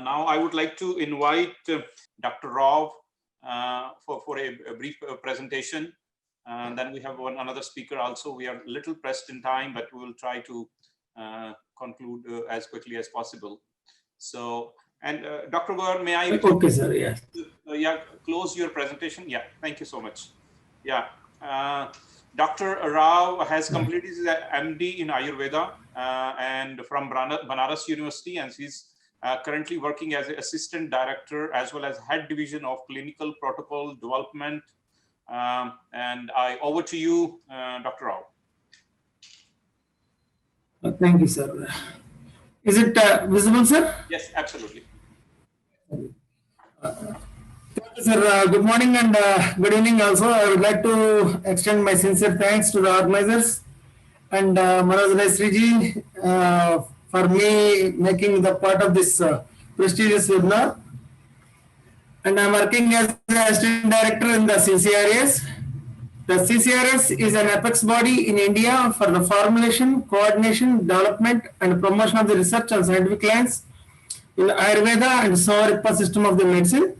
Now I would like to invite Dr. Rao for a brief presentation. And then we have another speaker also. We are a little pressed in time, but we will try to conclude as quickly as possible. So, and Dr. Var, may I? Okay, sir. Yes. Yeah, close your presentation. Yeah, thank you so much. Yeah, Dr. Rao has completed his MD in Ayurveda and from Banaras University, and he's currently working as an assistant director as well as head division of clinical protocol development. And over to you, Dr. Rao. Thank you, sir. Is it visible, sir? Yes, absolutely. Thank you, sir. Good morning and good evening also. I would like to extend my sincere thanks to the organizers and Manoj Naisriji for me making the part of this prestigious webinar. And I'm working as the assistant director in the CCRS. The CCRS is an apex body in India for the formulation, coordination, development and promotion of the research and scientific lines in Ayurveda and Savarippa system of the medicine.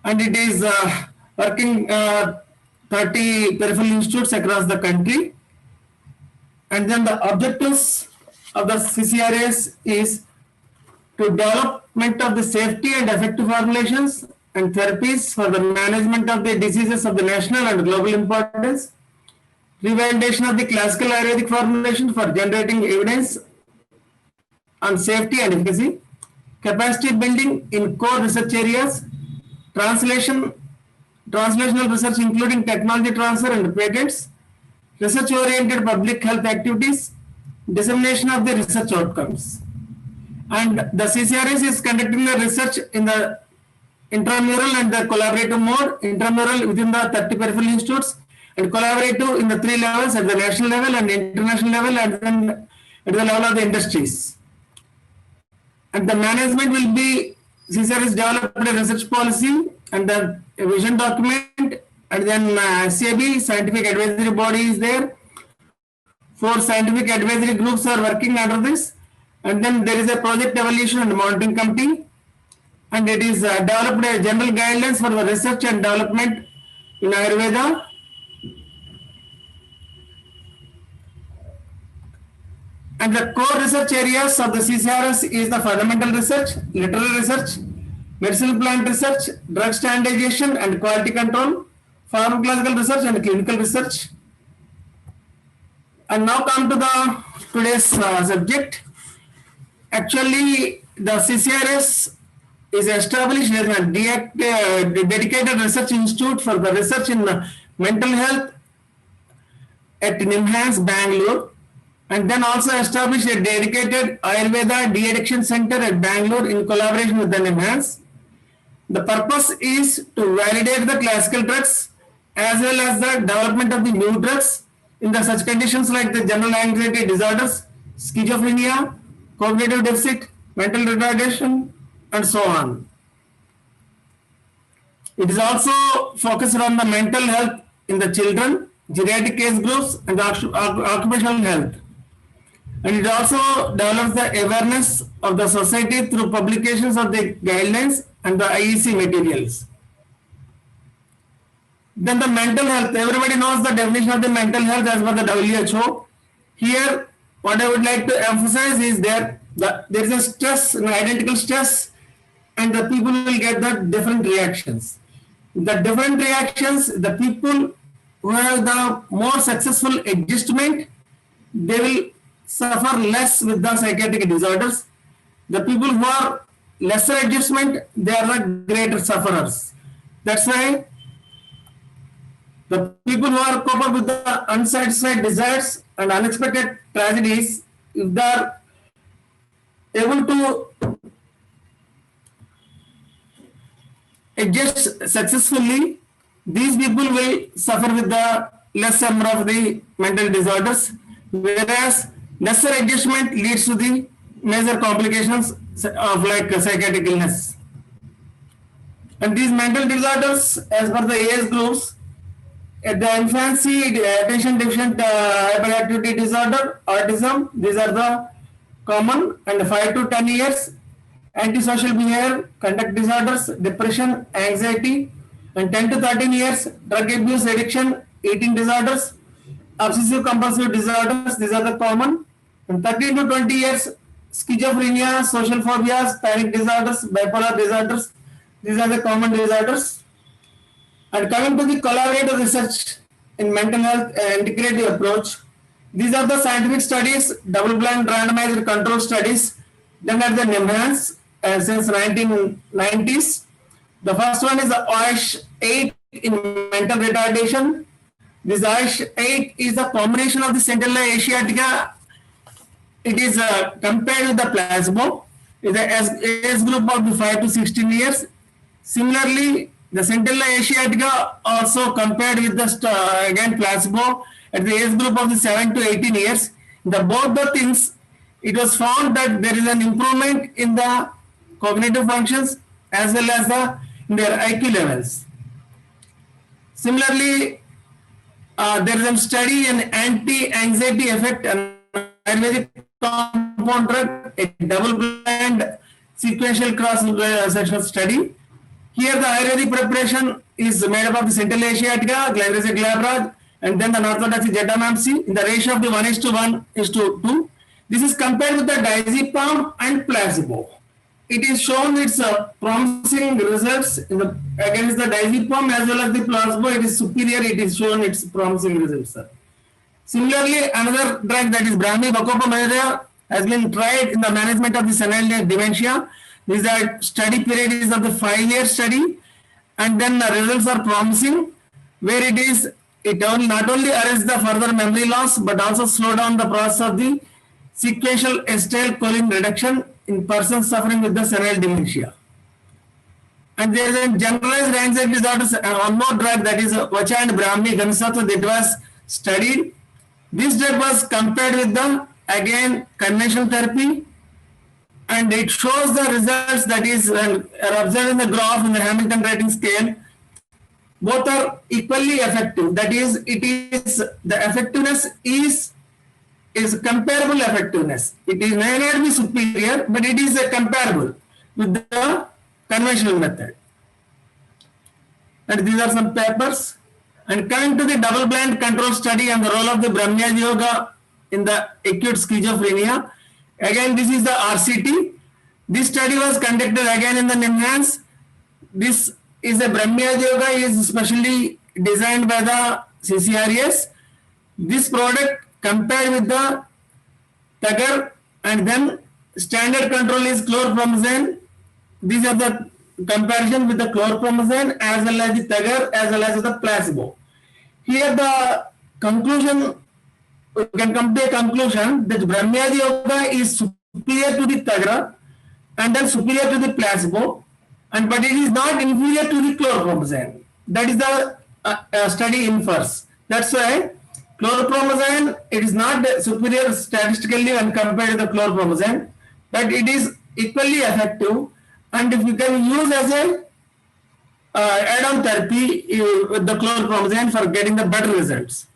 And it is working 30 peripheral institutes across the country. And then the objectives of the CCRS is to development of the safety and effective formulations and therapies for the management of the diseases of the national and global importance, revalidation of the classical Ayurvedic formulation for generating evidence on safety and efficacy, capacity building in core research areas, translational research including technology transfer and patents, research-oriented public health activities, dissemination of the research outcomes. And the CCRS is conducting the research in the intramural and the collaborative mode, intramural within the 30 peripheral institutes and collaborative in the 3 levels at the national level and international level and then at the level of the industries. And the management will be, CCRS developed a research policy and the vision document and then SAB, scientific advisory body is there. 4 scientific advisory groups are working under this. And then there is a project evaluation and monitoring committee. And it is developed a general guidelines for the research and development in Ayurveda. And the core research areas of the CCRS is the fundamental research, literary research, medicinal plant research, drug standardization and quality control, pharmacological research and clinical research. And now come to the today's subject. Actually, the CCRS is established as a dedicated research institute for the research in mental health at NIMHANS, Bangalore, and then also established a dedicated Ayurveda de-addiction center at Bangalore in collaboration with the NIMHANS. The purpose is to validate the classical drugs as well as the development of the new drugs in the such conditions like the general anxiety disorders, schizophrenia, cognitive deficit, mental retardation, and so on. It is also focused on the mental health in the children, geriatric age groups, and occupational health. And it also develops the awareness of the society through publications of the guidelines and the IEC materials. Then the mental health, everybody knows the definition of the mental health as per the WHO. Here, what I would like to emphasize is that there is a stress, an identical stress, and the people will get the different reactions. The different reactions, the people who have the more successful adjustment, they will suffer less with the psychiatric disorders. The people who are lesser adjustment, they are the greater sufferers. That's why the people who are cope up with the unsatisfied desires and unexpected tragedies, if they are able to adjust successfully, these people will suffer with the less number of the mental disorders, whereas lesser adjustment leads to the major complications of like psychiatric illness. And these mental disorders, as per the age groups, at the infancy, the attention deficient hyperactivity disorder, autism, these are the common, and 5 to 10 years, antisocial behavior, conduct disorders, depression, anxiety, and 10 to 13 years, drug abuse, addiction, eating disorders, obsessive compulsive disorders, these are the common. And 13 to 20 years, schizophrenia, social phobias, panic disorders, bipolar disorders, these are the common disorders. And coming to the collaborative research in mental health integrative approach, these are the scientific studies, double-blind randomized control studies done at the NIMHANS since 1990s. The first one is the OISH-8 in mental retardation. This OISH-8 is the combination of the Centella asiatica. It is compared with the placebo. It is the age group of the 5 to 16 years. Similarly, the Centella asiatica also compared with the again placebo at the age group of the 7 to 18 years. The both the things, it was found that there is an improvement in the cognitive functions as well as their IQ levels. Similarly, there is a study in anti-anxiety effect and Ayurvedic compound drug, a double-blind sequential cross-sectional study. Here the Ayurvedic preparation is made up of the Centella asiatica, Glycyrrhiza glabrata, and then the Northodoxy Jetampsi in the ratio of the 1:1:2. This is compared with the diazepam and placebo. It is shown its promising results against the diazepam as well as the placebo. It is superior. It is shown its promising results. Sir. Similarly, another drug that is Brahmi Bacopa has been tried in the management of the senile dementia. This study period is of the 5-year study, and then the results are promising, where it not only arrests the further memory loss, but also slow down the process of the sequential acetylcholine reduction in persons suffering with the senile dementia. And there is a generalized anxiety disorders, one more drug that is Vacha and Brahmi Gansatva that was studied. This drug was compared with the, again, conventional therapy, and it shows the results that is observed in the graph in the Hamilton rating scale. Both are equally effective. That is, the effectiveness is comparable effectiveness. It may not be superior, but it is comparable with the conventional method. And these are some papers. And coming to the double-blind control study and the role of the Brahmya Yoga in the acute schizophrenia. Again, this is the RCT. This study was conducted again in the NIMHANS. This is the Brahmya Yoga is specially designed by the CCRS. This product compared with the Tagar, and then standard control is chlorpromazine. These are the comparison with the chlorpromazine as well as the Tagar as well as the placebo. Here the conclusion, we can come to a conclusion that Brahmya Yoga is superior to the Tagar and then superior to the placebo, but it is not inferior to the chlorpromazine. That is the study infers. That's why chlorpromazine, it is not superior statistically when compared to the chlorpromazine, but it is equally effective, and if you can use as a add-on therapy with the chlorpromazine for getting the better results.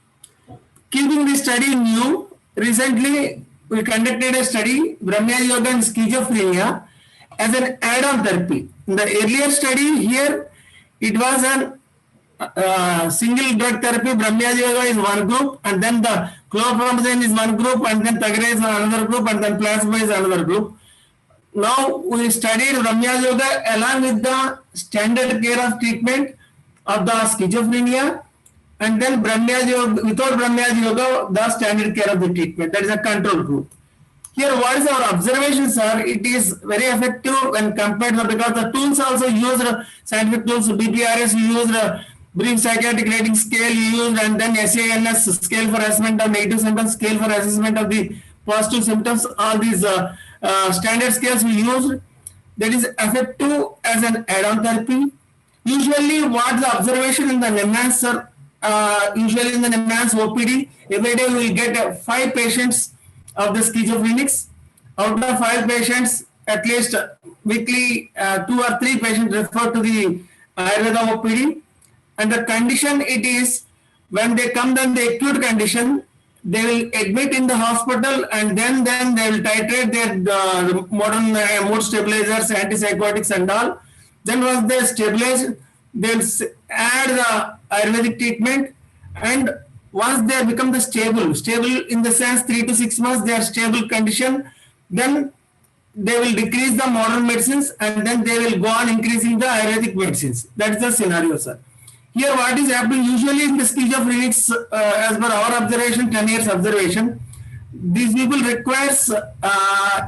Keeping this study in view, recently we conducted a study, Brahmya Yoga and schizophrenia, as an add-on therapy. In the earlier study here, it was an single drug therapy. Brahmya Yoga is one group, and then the chlorpromazine is one group, and then Tagar is another group, and then placebo is another group. Now we studied Brahmya Yoga along with the standard care of treatment of the schizophrenia, and then Brahmya Yoga, without Brahmya Yoga, the standard care of the treatment. That is a control group. Here, what is our observations are? It is very effective when compared to, because the tools also used, scientific tools, BPRS, you used brief psychiatric rating scale, you used, and then SANS, scale for assessment of negative symptoms, scale for assessment of the positive symptoms, all these standard scales we used. That is effective as an add-on therapy. Usually, what the observation in the NIMHANS, sir, usually in the NIMHANS OPD, every day we will get 5 patients of the schizophrenics. Out of 5 patients, at least weekly 2 or 3 patients refer to the Ayurveda OPD. And the condition it is, when they come, then the acute condition, they will admit in the hospital, and then they will titrate their modern mood stabilizers, antipsychotics and all. Then once they stabilize, they will add the Ayurvedic treatment, and once they become the stable in the sense 3 to 6 months they are stable condition, then they will decrease the modern medicines, and then they will go on increasing the Ayurvedic medicines. That is the scenario, sir. Here what is happening usually in the schizophrenics, as per our observation, 10 years observation, these people requires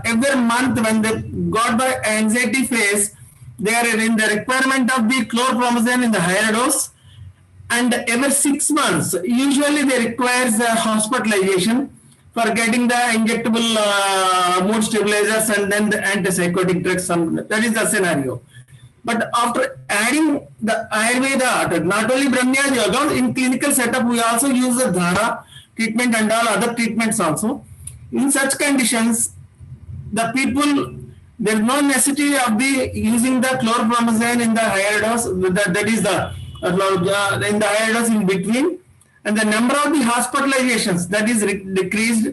every month when they got the anxiety phase, they are in the requirement of the chlorpromazine in the higher dose, and every 6 months usually they requires hospitalization for getting the injectable mood stabilizers and then the antipsychotic drugs. That is the scenario. But after adding the Ayurveda, not only Brahmya Yoga, in clinical setup we also use the Dhara treatment and all other treatments also. In such conditions, the people, there is no necessity of the using the chlorpromazine in the higher dose, that is the in the higher dose in between, and the number of the hospitalizations that is decreased,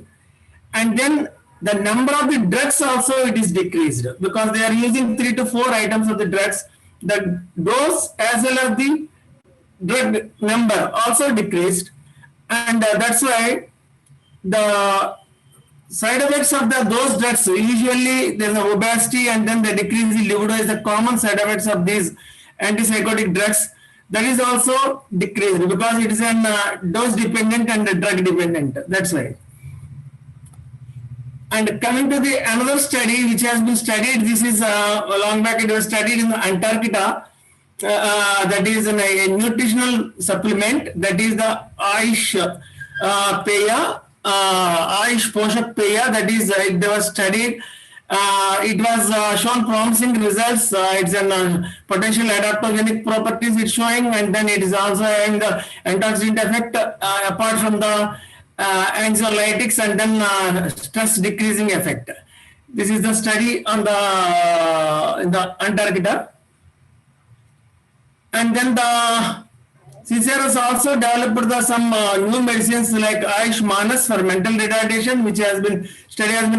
and then the number of the drugs also it is decreased, because they are using 3 to 4 items of the drugs. The dose as well as the drug number also decreased, and that's why the side effects of those drugs, usually there is obesity, and then the decrease in libido is the common side effects of these antipsychotic drugs. That is also decreased because it is an dose dependent and drug dependent. That's why. And coming to the another study which has been studied, this is long back, it was studied in Antarctica. That is a nutritional supplement, that is the Ayush Peya, Ayush Poshak Peya, that is it was studied. It was shown promising results. It's a potential adaptogenic properties it's showing, and then it is also having the antioxidant effect apart from the anxiolytics, and then stress decreasing effect. This is the study on in the Antarctica. And then the CCR has also developed some new medicines like Ayush Manas for mental retardation, which has been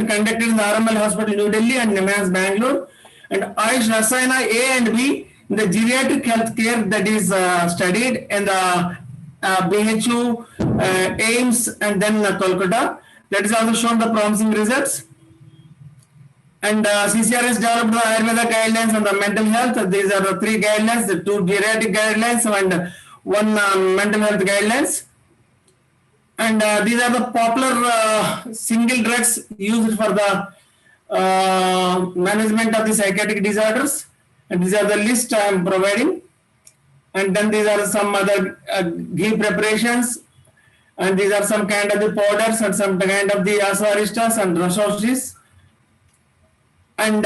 conducted in the RML Hospital, New Delhi, and NIMHANS, Bangalore, and Ayush Rasayana A and B in the geriatric healthcare, that is studied in the BHU, AIMS, and then Kolkata. That is also shown the promising results. And CCR has developed the Ayurveda guidelines on the mental health. These are the 3 guidelines, the 2 geriatric guidelines and 1 mental health guidelines. And these are the popular single drugs used for the management of the psychiatric disorders. And these are the list I am providing. And then these are some other ghee preparations. And these are some kind of the powders and some kind of the asaristas and rasoshis. And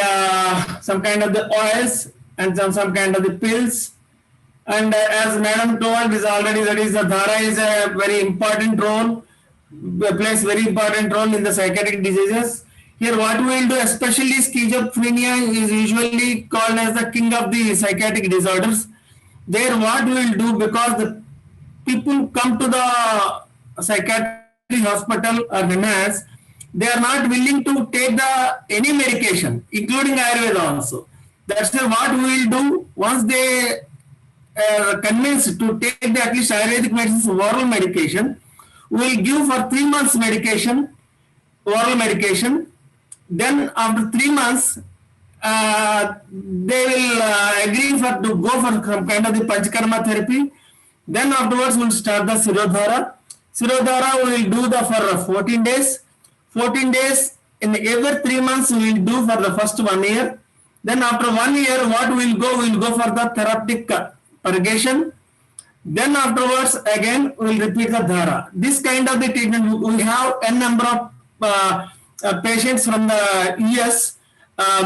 some kind of the oils and some kind of the pills. And as Madam told, is already that is the Dhara is a very important role, plays very important role in the psychiatric diseases. Here what we will do, especially schizophrenia is usually called as the king of the psychiatric disorders. There what we will do, because the people come to the psychiatric hospital or NIMHANS, they are not willing to take any medication, including Ayurveda also. That's what we will do. Once they convinced to take at least Ayurvedic medicines, oral medication, we will give for 3 months medication, oral medication. Then after 3 months, they will agree to go for some kind of the Panchakarma therapy. Then afterwards we will start the Sirodhara. Sirodhara we will do for 14 days. 14 days in every 3 months we will do for the first 1 year. Then after 1 year, what we will go for the therapeutic purgation. Then afterwards again we will repeat the Dhara. This kind of the treatment, we have a number of patients from the US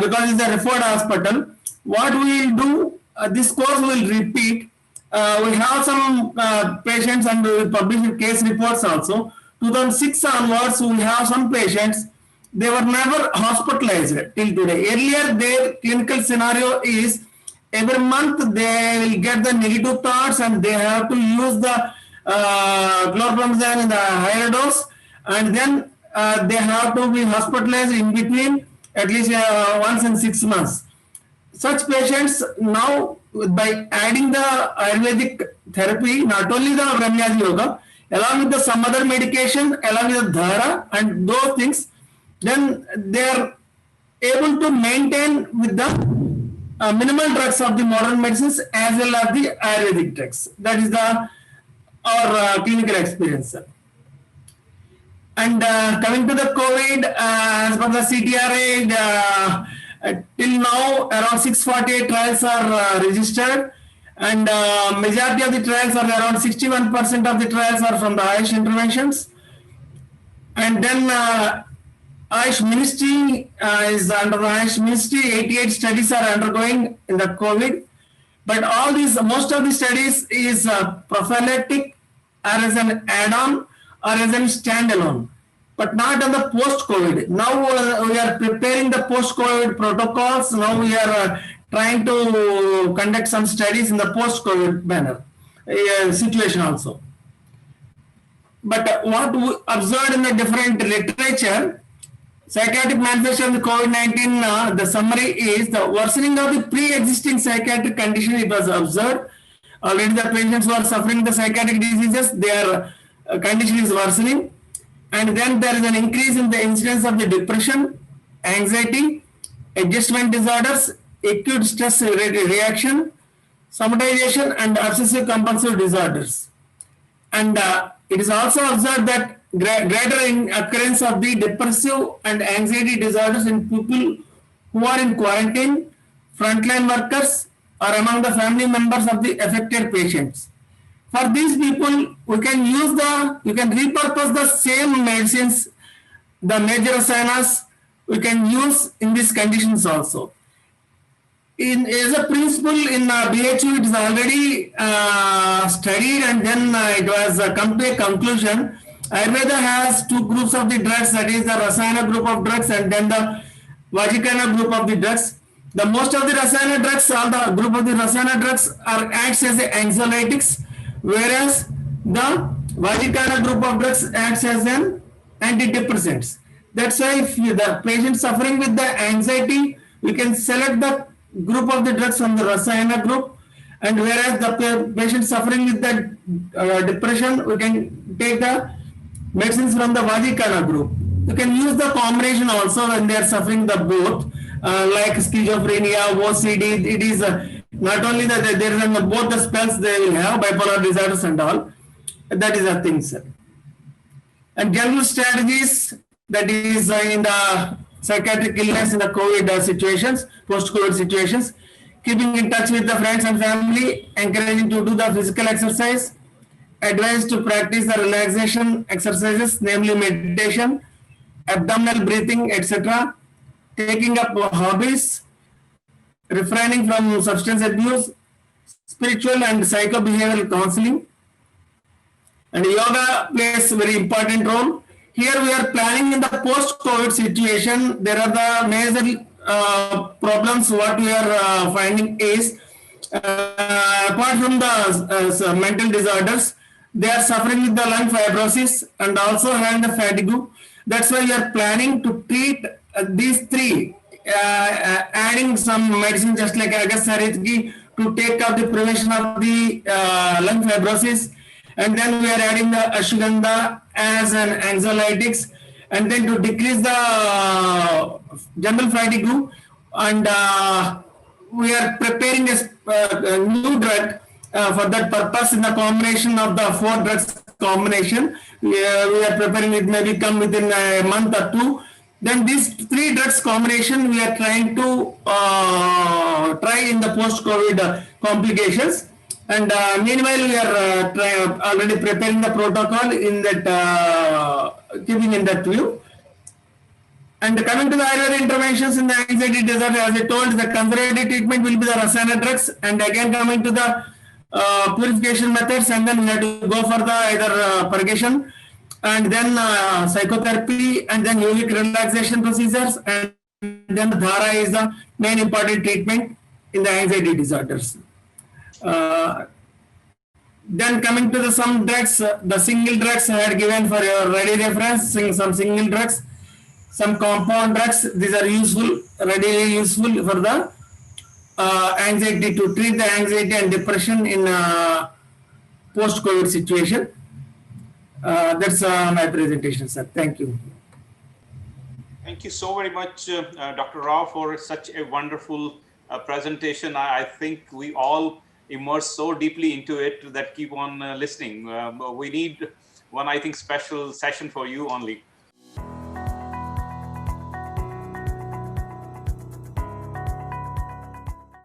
because it's a referred hospital. What we will do, this course will repeat. We have some patients and we will publish case reports also. 2006 onwards, we have some patients, they were never hospitalized till today. Earlier, their clinical scenario is every month they will get the negative thoughts and they have to use the chlorpromazine in the higher dose, and then they have to be hospitalized in between at least once in 6 months. Such patients now, by adding the Ayurvedic therapy, not only the Brahmyadi Yoga, along with some other medication, along with the Dhara and those things, then they are able to maintain with the minimal drugs of the modern medicines as well as the Ayurvedic drugs. That is our clinical experience. And coming to the COVID, as per the CTRA, till now around 648 trials are registered, and majority of the trials are around 61% of the trials are from the Ayush interventions. And then Ayush Ministry is under the Ayush Ministry, 88 studies are undergoing in the COVID. But all these, most of the studies is prophylactic or as an add-on or as a standalone, but not on the post-COVID. Now we are preparing the post-COVID protocols. Now we are trying to conduct some studies in the post-COVID manner situation also. But what we observed in the different literature, psychiatric manifestation of the COVID-19, the summary is the worsening of the pre-existing psychiatric condition. It was observed. Already the patients who are suffering the psychiatric diseases, their condition is worsening. And then there is an increase in the incidence of the depression, anxiety, adjustment disorders, acute stress reaction, somatization, and obsessive compulsive disorders. And it is also observed that greater occurrence of the depressive and anxiety disorders in people who are in quarantine, frontline workers, or among the family members of the affected patients. For these people, you can repurpose the same medicines, the major rasayanas, we can use in these conditions also. As a principle in BHU, it is already studied, and then it was come to a conclusion. Ayurveda has two groups of the drugs, that is the Rasayana group of drugs and then the Vajikana group of the drugs. The most of the Rasayana drugs, all the group of the Rasayana drugs acts as anxiolytics, whereas the Vajikana group of drugs acts as an antidepressants. That's why if the patient suffering with the anxiety, we can select the group of the drugs from the Rasayana group, and whereas the patient suffering with the depression, we can take the medicines from the Vajikana group. You can use the combination also when they are suffering the both, like schizophrenia, OCD. It is not only that there is both the spells they will have, bipolar disorders and all. That is a thing, sir. And general strategies, that is in the psychiatric illness in the COVID situations, post-COVID situations, keeping in touch with the friends and family, encouraging to do the physical exercise, advised to practice the relaxation exercises, namely meditation, abdominal breathing, etc., taking up hobbies, refraining from substance abuse, spiritual and psycho-behavioral counseling, and yoga plays a very important role. Here we are planning in the post-COVID situation. There are the major problems. What we are finding is, apart from the mental disorders, they are suffering with the lung fibrosis and also having the fatigue. That's why we are planning to treat these three, adding some medicine just like Agasaritki to take up the prevention of the lung fibrosis. And then we are adding the ashwagandha as an anxiolytics, and then to decrease the general fatigue. And we are preparing a new drug for that purpose in the combination of the 4 drugs combination. We are preparing it, maybe come within a month or 2. Then these 3 drugs combination we are trying to try in the post-COVID complications. And meanwhile, we are already preparing the protocol in that, keeping in that view. And coming to the Ayurveda interventions in the anxiety disorder, as I told, the conservative treatment will be the Rasayana drugs. And again, coming to the purification methods, and then we have to go for the either purgation, and then psychotherapy, and then yogic relaxation procedures, and then Dhara is the main important treatment in the anxiety disorders. Then coming to the some drugs, the single drugs I had given for your ready reference, some single drugs, some compound drugs. These are useful, readily useful for the anxiety, to treat the anxiety and depression in post-COVID situation. That's my presentation, sir. Thank you. Thank you so very much, Dr. Rao, for such a wonderful presentation. I think we all immersed so deeply into it that keep on listening. We need one, I think, special session for you only.